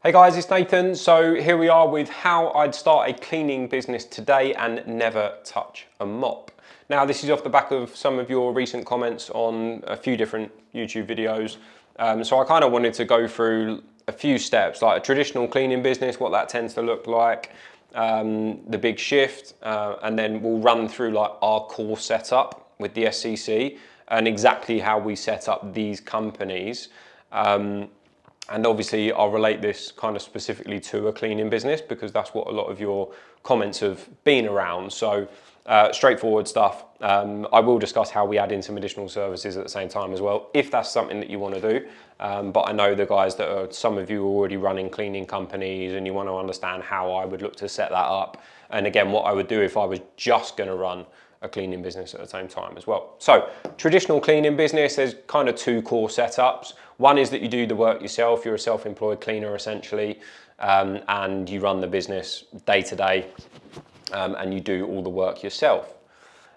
Hey guys, it's Nathan. So here we are with how I'd start a cleaning business today and never touch a mop. Now this is off the back of some of your recent comments on a few different YouTube videos. So I kind of wanted to go through a few steps, like a traditional cleaning business, what that tends to look like, the big shift, and then we'll run through like our core setup with the SCC and exactly how we set up these companies. And obviously I'll relate this kind of specifically to a cleaning business because that's what a lot of your comments have been around. So straightforward stuff. I will discuss how we add in some additional services at the same time as well, if that's something that you want to do. But I know the guys that are, some of you are already running cleaning companies and you want to understand how I would look to set that up. And again, what I would do if I was just going to run a cleaning business at the same time as well. So traditional cleaning business, there's kind of two core setups. One is that you do the work yourself. You're a self-employed cleaner essentially, and you run the business day to day, and you do all the work yourself.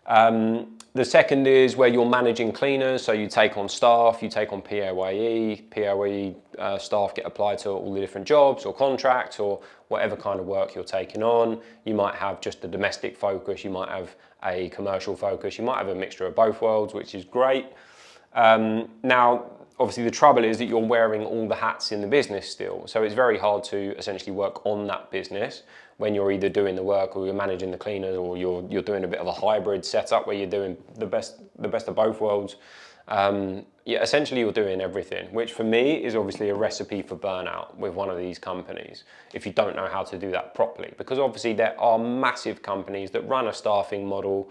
The second is where you're managing cleaners. So you take on staff, you take on PAYE. PAYE staff get applied to all the different jobs or contracts or whatever kind of work you're taking on. You might have just a domestic focus, you might have a commercial focus, you might have a mixture of both worlds, which is great. Now, obviously the trouble is that you're wearing all the hats in the business still. So it's very hard to essentially work on that business when you're either doing the work or you're managing the cleaners or you're doing a bit of a hybrid setup where you're doing the best of both worlds. Yeah, essentially you're doing everything, which for me is obviously a recipe for burnout with one of these companies if you don't know how to do that properly. Because obviously there are massive companies that run a staffing model.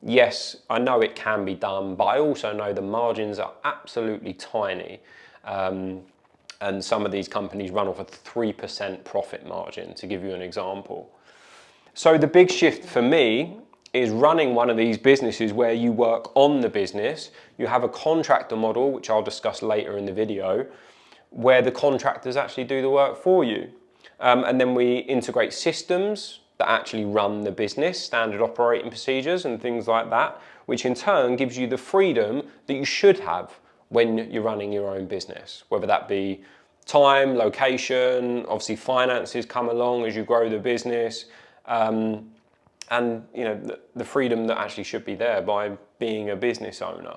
Yes, I know it can be done, but I also know the margins are absolutely tiny. And some of these companies run off a 3% profit margin, to give you an example. So the big shift for me is running one of these businesses where you work on the business. You have a contractor model, which I'll discuss later in the video, where the contractors actually do the work for you. And then we integrate systems that actually run the business, standard operating procedures and things like that, which in turn gives you the freedom that you should have when you're running your own business, whether that be time, location, obviously finances come along as you grow the business, and you know the freedom that actually should be there by being a business owner.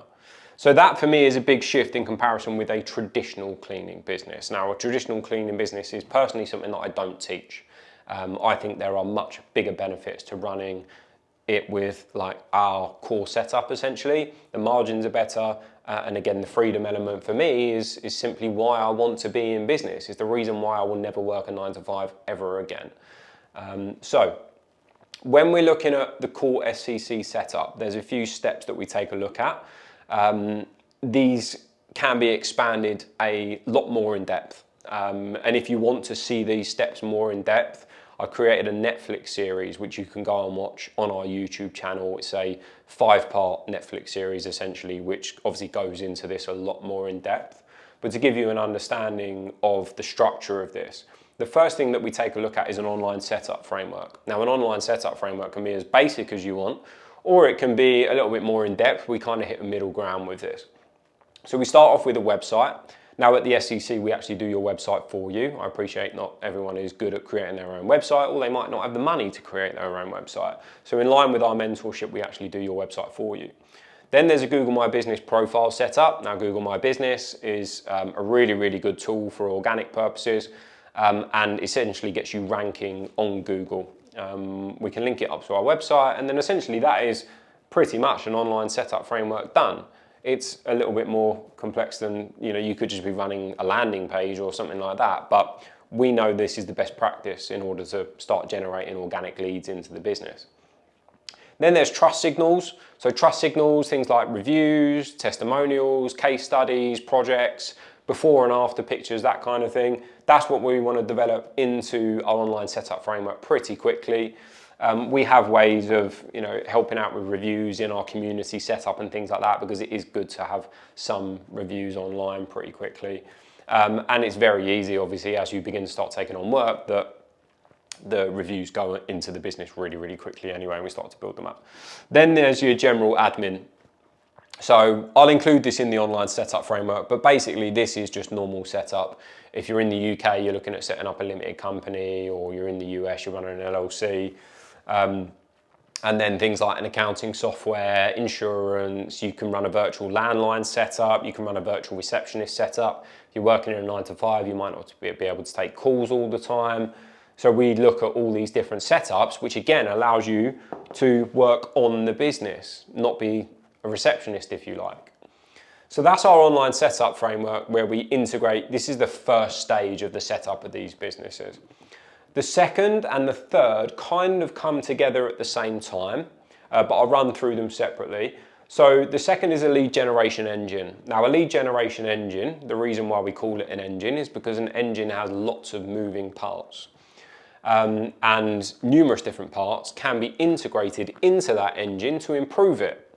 So that for me is a big shift in comparison with a traditional cleaning business. Now, a traditional cleaning business is personally something that I don't teach. I think there are much bigger benefits to running it with like our core setup essentially. The margins are better, and again the freedom element for me is simply why I want to be in business. It's the reason why I will never work a 9-to-5 ever again. So when we're looking at the core SCC setup, there's a few steps that we take a look at. These can be expanded a lot more in depth, and if you want to see these steps more in depth, I created a Netflix series which you can go and watch on our YouTube channel. It's a 5-part Netflix series essentially, which obviously goes into this a lot more in depth. But to give you an understanding of the structure of this, the first thing that we take a look at is an online setup framework. Now, an online setup framework can be as basic as you want, or it can be a little bit more in depth. We kind of hit a middle ground with this. So we start off with a website. Now at the SCC, we actually do your website for you. I appreciate not everyone is good at creating their own website, or they might not have the money to create their own website. So in line with our mentorship, we actually do your website for you. Then there's a Google My Business profile set up. Now Google My Business is a really, really good tool for organic purposes, and essentially gets you ranking on Google. We can link it up to our website, and then essentially that is pretty much an online setup framework done. It's a little bit more complex than, you could just be running a landing page or something like that, but we know this is the best practice in order to start generating organic leads into the business. Then there's trust signals. So trust signals, things like reviews, testimonials, case studies, projects, before and after pictures, that kind of thing. That's what we want to develop into our online setup framework pretty quickly. We have ways of helping out with reviews in our community setup and things like that, because it is good to have some reviews online pretty quickly. And it's very easy, obviously, as you begin to start taking on work, that the reviews go into the business really, really quickly anyway, and we start to build them up. Then there's your general admin. So I'll include this in the online setup framework, but basically this is just normal setup. if you're in the UK, you're looking at setting up a limited company, or you're in the US, you're running an LLC. And then things like an accounting software, insurance, you can run a virtual landline setup, you can run a virtual receptionist setup. If you're working in a 9 to 5, you might not be able to take calls all the time. So we look at all these different setups, which again allows you to work on the business, not be a receptionist if you like. So that's our online setup framework where we integrate. This is the first stage of the setup of these businesses. The second and the third kind of come together at the same time, but I'll run through them separately. So the second is a lead generation engine. Now a lead generation engine, the reason why we call it an engine is because an engine has lots of moving parts. And numerous different parts can be integrated into that engine to improve it.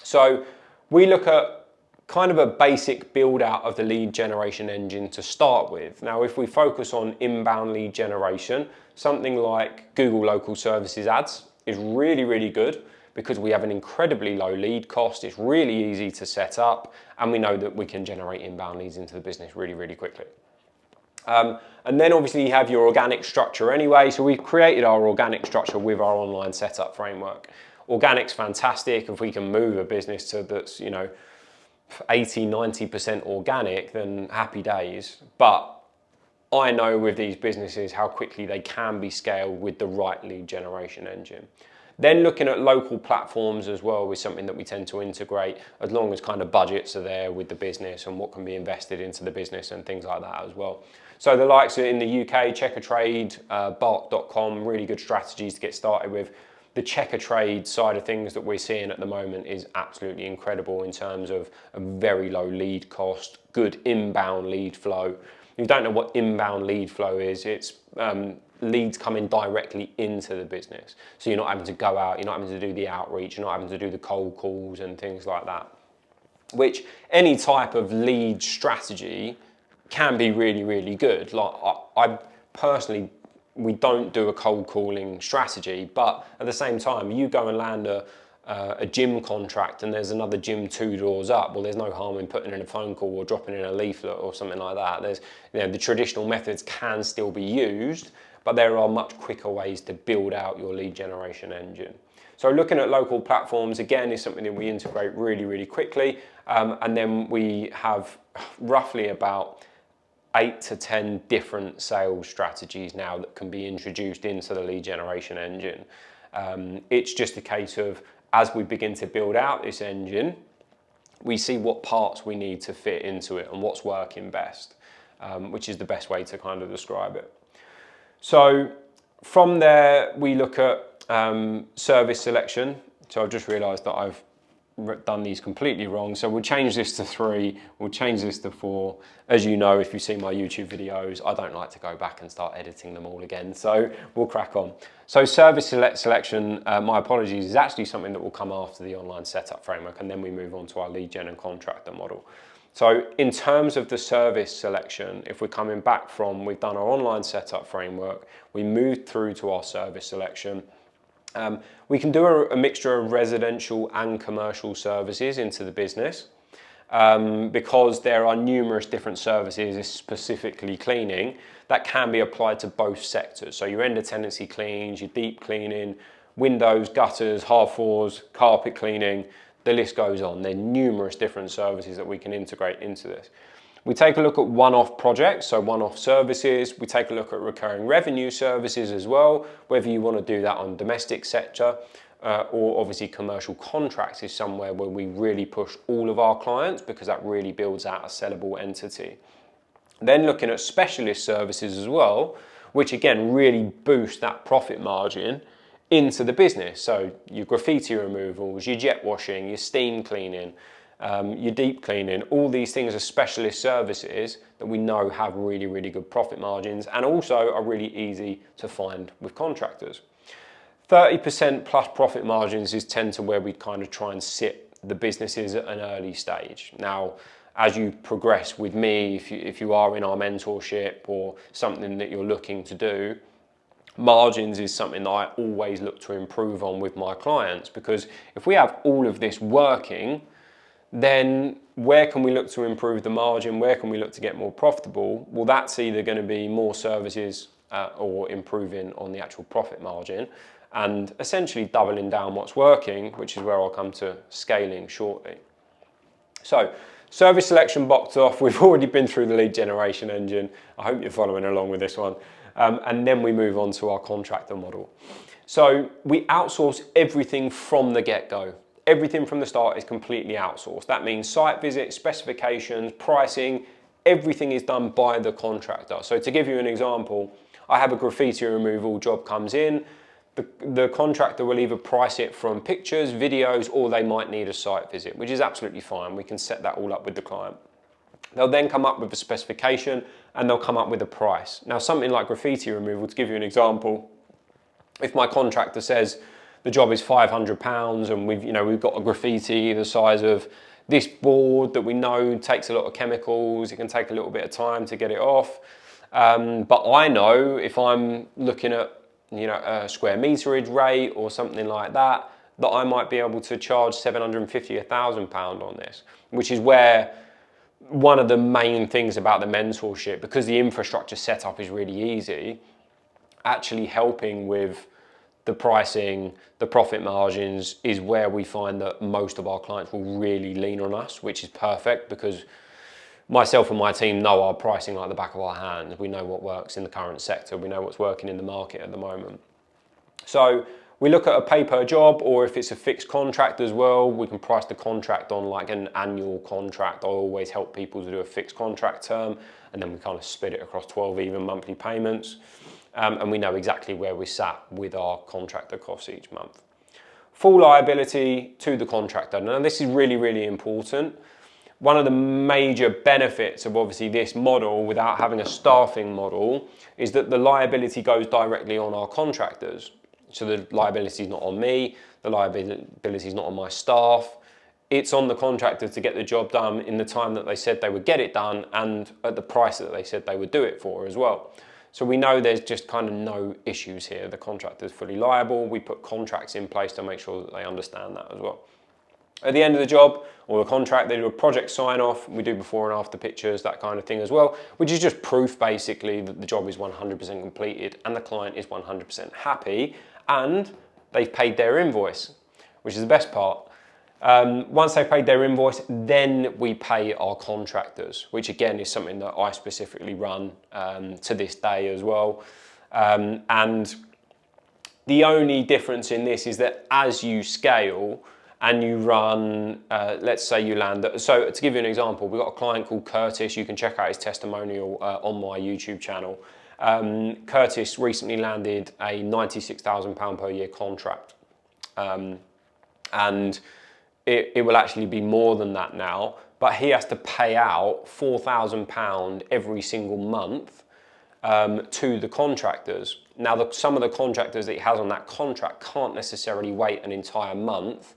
So we look at kind of a basic build out of the lead generation engine to start with. Now, if we focus on inbound lead generation, something like Google Local Services ads is really, really good because we have an incredibly low lead cost. It's really easy to set up, and we know that we can generate inbound leads into the business really, really quickly. And then obviously you have your organic structure anyway. So we've created our organic structure with our online setup framework. Organic's fantastic. If we can move a business to that's, 80-90% organic, then happy days. But I know with these businesses how quickly they can be scaled with the right lead generation engine. Then looking at local platforms as well is something that we tend to integrate, as long as kind of budgets are there with the business and what can be invested into the business and things like that as well. So the likes in the UK, Checkertrade, Bark.com, really good strategies to get started with. The Checkertrade side of things that we're seeing at the moment is absolutely incredible in terms of a very low lead cost, good inbound lead flow. If you don't know what inbound lead flow is, it's leads coming directly into the business. So you're not having to go out, you're not having to do the outreach, you're not having to do the cold calls and things like that. Which any type of lead strategy can be really, really good. Like I personally, we don't do a cold calling strategy, but at the same time, you go and land a gym contract and there's another gym 2 doors up. Well, there's no harm in putting in a phone call or dropping in a leaflet or something like that. There's, the traditional methods can still be used, but there are much quicker ways to build out your lead generation engine. So looking at local platforms, again, is something that we integrate really, really quickly. And then we have roughly about 8 to 10 different sales strategies now that can be introduced into the lead generation engine. It's just a case of, as we begin to build out this engine, we see what parts we need to fit into it and what's working best, which is the best way to kind of describe it. So from there, we look at service selection. So I've just realized that I've done these completely wrong. So we'll change this to 3, we'll change this to 4. As you know, if you see my YouTube videos, I don't like to go back and start editing them all again. So we'll crack on. So service selection, my apologies, is actually something that will come after the online setup framework, and then we move on to our lead gen and contractor model. So in terms of the service selection, if we're coming back from, we've done our online setup framework, we moved through to our service selection. We can do a mixture of residential and commercial services into the business because there are numerous different services, specifically cleaning, that can be applied to both sectors. So your end of tenancy cleans, your deep cleaning, windows, gutters, hard floors, carpet cleaning, the list goes on. There are numerous different services that we can integrate into this. We take a look at one-off projects, so one-off services. We take a look at recurring revenue services as well, whether you want to do that on domestic sector or obviously commercial contracts is somewhere where we really push all of our clients because that really builds out a sellable entity. Then looking at specialist services as well, which again really boost that profit margin into the business. So your graffiti removals, your jet washing, your steam cleaning, your deep cleaning, all these things are specialist services that we know have really, really good profit margins and also are really easy to find with contractors. 30% plus profit margins is tend to where we kind of try and sit the businesses at an early stage. Now, as you progress with me, if you are in our mentorship or something that you're looking to do, margins is something that I always look to improve on with my clients, because if we have all of this working, then where can we look to improve the margin? Where can we look to get more profitable? Well, that's either going to be more services or improving on the actual profit margin, and essentially doubling down what's working, which is where I'll come to scaling shortly. So, service selection boxed off. We've already been through the lead generation engine. I hope you're following along with this one. And then we move on to our contractor model. So we outsource everything from the get-go. Everything from the start is completely outsourced. That means site visits, specifications, pricing, everything is done by the contractor. So to give you an example, I have a graffiti removal job comes in. The contractor will either price it from pictures, videos, or they might need a site visit, which is absolutely fine. We can set that all up with the client. They'll then come up with a specification and they'll come up with a price. Now, something like graffiti removal, to give you an example, if my contractor says the job is £500 and we've got a graffiti the size of this board that we know takes a lot of chemicals, it can take a little bit of time to get it off. But I know if I'm looking at a square meterage rate or something like that, that I might be able to charge £750, £1,000 on this, which is where one of the main things about the mentorship, because the infrastructure setup is really easy, actually helping with the pricing, the profit margins is where we find that most of our clients will really lean on us, which is perfect because myself and my team know our pricing like the back of our hands. We know what works in the current sector. We know what's working in the market at the moment. So we look at a pay per job, or if it's a fixed contract as well, we can price the contract on like an annual contract. I always help people to do a fixed contract term, and then we kind of split it across 12 even monthly payments. And we know exactly where we sat with our contractor costs each month. Full liability to the contractor. Now this is really, really important. One of the major benefits of obviously this model without having a staffing model is that the liability goes directly on our contractors. So the liability is not on me, the liability is not on my staff. It's on the contractor to get the job done in the time that they said they would get it done and at the price that they said they would do it for as well. So we know there's just kind of no issues here. The contractor's fully liable. We put contracts in place to make sure that they understand that as well. At the end of the job or the contract, they do a project sign off. We do before and after pictures, that kind of thing as well, which is just proof basically that the job is 100% completed and the client is 100% happy and they've paid their invoice, which is the best part. Once they've paid their invoice, then we pay our contractors, which again is something that I specifically run to this day as well. And the only difference in this is that as you scale and you run, let's say you land, so to give you an example, we've got a client called Curtis. You can check out his testimonial on my YouTube channel. Curtis recently landed a £96,000 per year contract. And it will actually be more than that now, but he has to pay out £4,000 every single month to the contractors. Now, some of the contractors that he has on that contract can't necessarily wait an entire month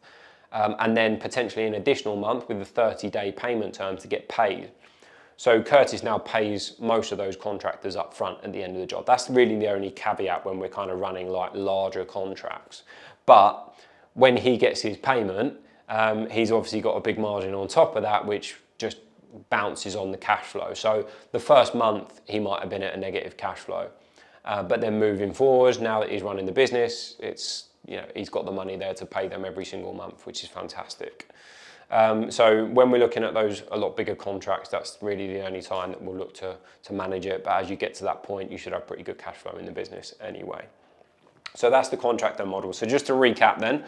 and then potentially an additional month with a 30-day payment term to get paid. So Curtis now pays most of those contractors up front at the end of the job. That's really the only caveat when we're kind of running like larger contracts. But when he gets his payment, he's obviously got a big margin on top of that, which just bounces on the cash flow. So the first month he might have been at a negative cash flow, but then moving forward, now that he's running the business, he's got the money there to pay them every single month, which is fantastic. So when we're looking at those a lot bigger contracts, that's really the only time that we'll look to manage it. But as you get to that point, you should have pretty good cash flow in the business anyway. So that's the contractor model. So just to recap then,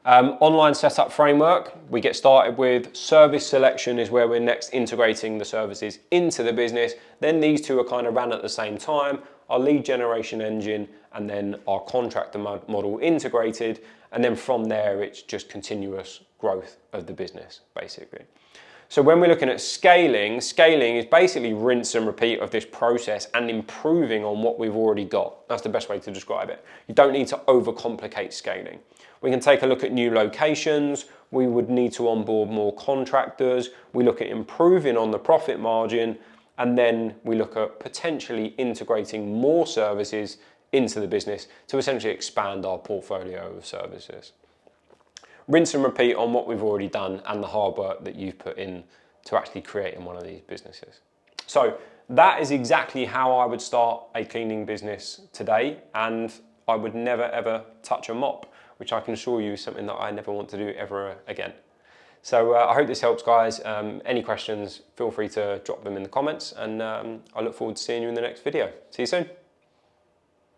online setup framework, we get started with service selection is where we're next integrating the services into the business. Then these two are kind of ran at the same time, our lead generation engine and then our contractor model integrated. And then from there, it's just continuous growth of the business, basically. So when we're looking at scaling is basically rinse and repeat of this process and improving on what we've already got. That's the best way to describe it. You don't need to overcomplicate scaling. We can take a look at new locations. We would need to onboard more contractors. We look at improving on the profit margin, and then we look at potentially integrating more services into the business to essentially expand our portfolio of services. Rinse and repeat on what we've already done and the hard work that you've put in to actually creating one of these businesses. So that is exactly how I would start a cleaning business today, and I would never ever touch a mop, which I can assure you is something that I never want to do ever again. So I hope this helps, guys. Any questions, feel free to drop them in the comments, and I look forward to seeing you in the next video. See you soon.